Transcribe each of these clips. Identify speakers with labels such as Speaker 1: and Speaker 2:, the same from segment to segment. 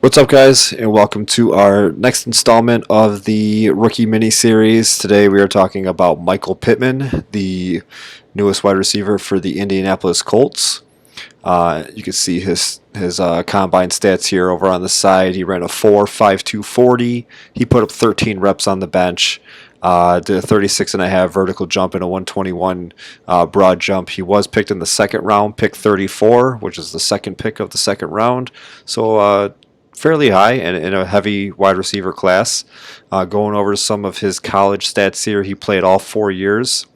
Speaker 1: What's up, guys, and welcome to our next installment of the rookie mini series. Today, we are talking about Michael Pittman, the newest wide receiver for the Indianapolis Colts. You can see his combine stats here over on the side. He ran a 4.52 40. He put up 13 reps on the bench. Did a 36 and a half vertical jump and a 121 broad jump. He was picked in the second round, pick 34, which is the second pick of the second round. So fairly high and in a heavy wide receiver class. Going over some of his college stats here, he played all 4 years.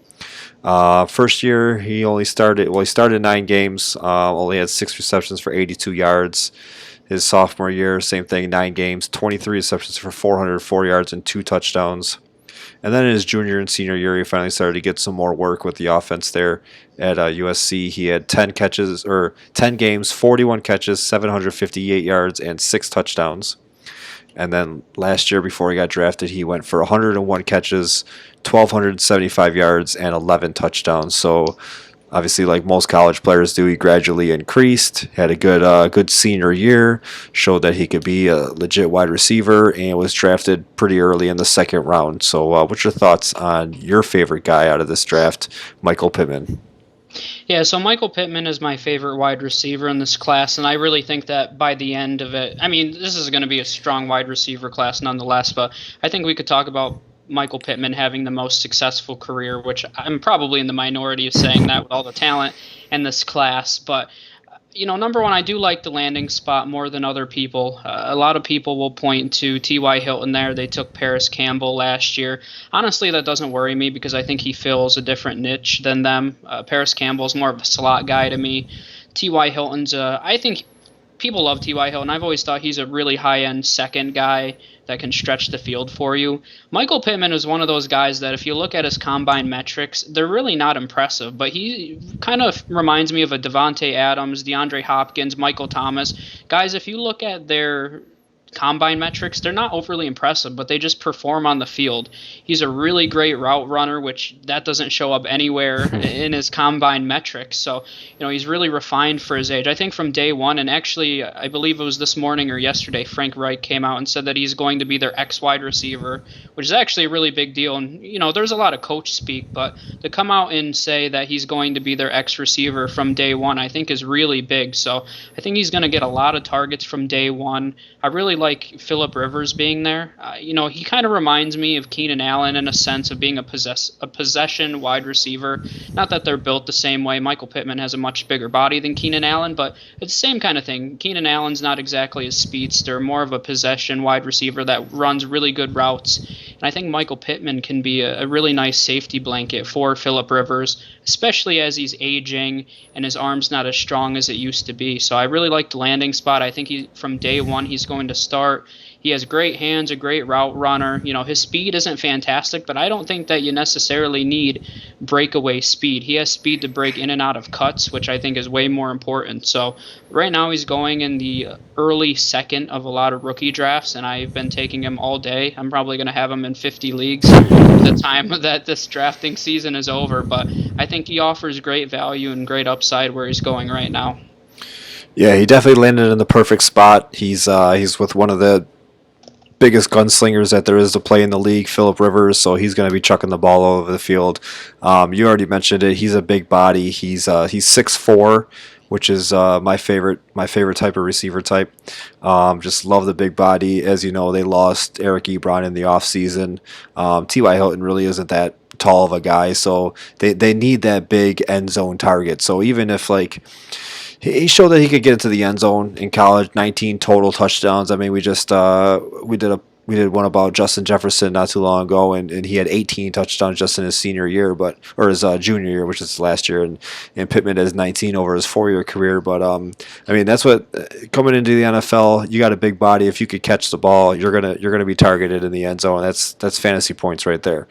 Speaker 1: First year, he started 9 games, only had 6 receptions for 82 yards. His sophomore year, same thing, 9 games, 23 receptions for 404 yards and 2 touchdowns. And then in his junior and senior year, he finally started to get some more work with the offense there at USC. He had 10 games, 41 catches, 758 yards, and 6 touchdowns. And then last year, before he got drafted, he went for 101 catches, 1,275 yards, and 11 touchdowns. So obviously, like most college players do, he gradually increased, had a good senior year, showed that he could be a legit wide receiver, and was drafted pretty early in the second round. So what's your thoughts on your favorite guy out of this draft, Michael Pittman?
Speaker 2: Yeah, so Michael Pittman is my favorite wide receiver in this class, and I really think that by the end of it, I mean, this is going to be a strong wide receiver class nonetheless, but I think we could talk about Michael Pittman having the most successful career, which I'm probably in the minority of saying that with all the talent in this class, but number one, I do like the landing spot more than other people. A lot of people will point to T.Y. Hilton there. They took Paris Campbell last year. Honestly, that doesn't worry me because I think he fills a different niche than them. Paris Campbell's more of a slot guy to me. T.Y. Hilton's, I think people love T.Y. Hilton. I've always thought he's a really high-end second guy that can stretch the field for you. Michael Pittman is one of those guys that if you look at his combine metrics, they're really not impressive, but he kind of reminds me of a Devontae Adams, DeAndre Hopkins, Michael Thomas. Guys, if you look at their combine metrics, they're not overly impressive, but they just perform on the field. He's a really great route runner, which that doesn't show up anywhere in his combine metrics. So, he's really refined for his age. I think from day one, and actually, I believe it was this morning or yesterday, Frank Reich came out and said that he's going to be their X wide receiver, which is actually a really big deal. And, there's a lot of coach speak, but to come out and say that he's going to be their X receiver from day one, I think is really big. So I think he's going to get a lot of targets from day one. I really like Phillip Rivers being there. He kind of reminds me of Keenan Allen in a sense of being a possession wide receiver. Not that they're built the same way. Michael Pittman has a much bigger body than Keenan Allen, but it's the same kind of thing. Keenan Allen's not exactly a speedster, more of a possession wide receiver that runs really good routes. And I think Michael Pittman can be a really nice safety blanket for Phillip Rivers, especially as he's aging and his arm's not as strong as it used to be. So I really like the landing spot. I think from day one he's going to start. He has great hands, a great route runner. His speed isn't fantastic, but I don't think that you necessarily need breakaway speed. He has speed to break in and out of cuts, which I think is way more important. So right now he's going in the early second of a lot of rookie drafts, and I've been taking him all day. I'm probably going to have him in 50 leagues by the time that this drafting season is over, but I think he offers great value and great upside where he's going right now.
Speaker 1: Yeah, he definitely landed in the perfect spot. He's with one of the biggest gunslingers that there is to play in the league, Phillip Rivers, so he's going to be chucking the ball all over the field. You already mentioned it. He's a big body. He's 6'4", which is my favorite type of receiver type. Just love the big body. As you know, they lost Eric Ebron in the offseason. T.Y. Hilton really isn't that tall of a guy, so they need that big end zone target. So even if he showed that he could get into the end zone in college. 19 total touchdowns. I mean, we did one about Justin Jefferson not too long ago, and he had 18 touchdowns just in his senior year, or his junior year, which is last year, and Pittman has 19 over his 4-year career. But I mean, that's what coming into the NFL, you got a big body. If you could catch the ball, you're gonna be targeted in the end zone. That's fantasy points right there.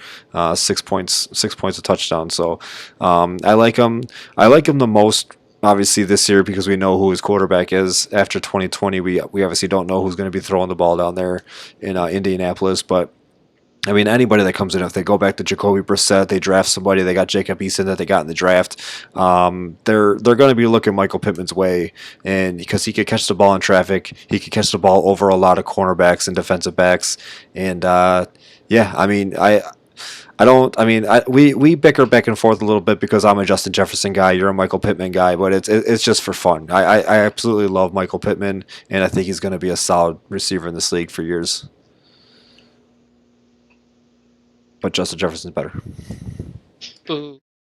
Speaker 1: 6 points a touchdown. So I like him. I like him the most, obviously, this year, because we know who his quarterback is. After 2020, we obviously don't know who's going to be throwing the ball down there in Indianapolis, but I mean, anybody that comes in, if they go back to Jacoby Brissett, they draft somebody, they got Jacob Eason that they got in the draft, they're going to be looking Michael Pittman's way, and because he could catch the ball in traffic, he could catch the ball over a lot of cornerbacks and defensive backs, and yeah, I mean, I don't. I mean, we bicker back and forth a little bit because I'm a Justin Jefferson guy, you're a Michael Pittman guy, but it's just for fun. I absolutely love Michael Pittman, and I think he's going to be a solid receiver in this league for years. But Justin Jefferson's better.
Speaker 2: Boo.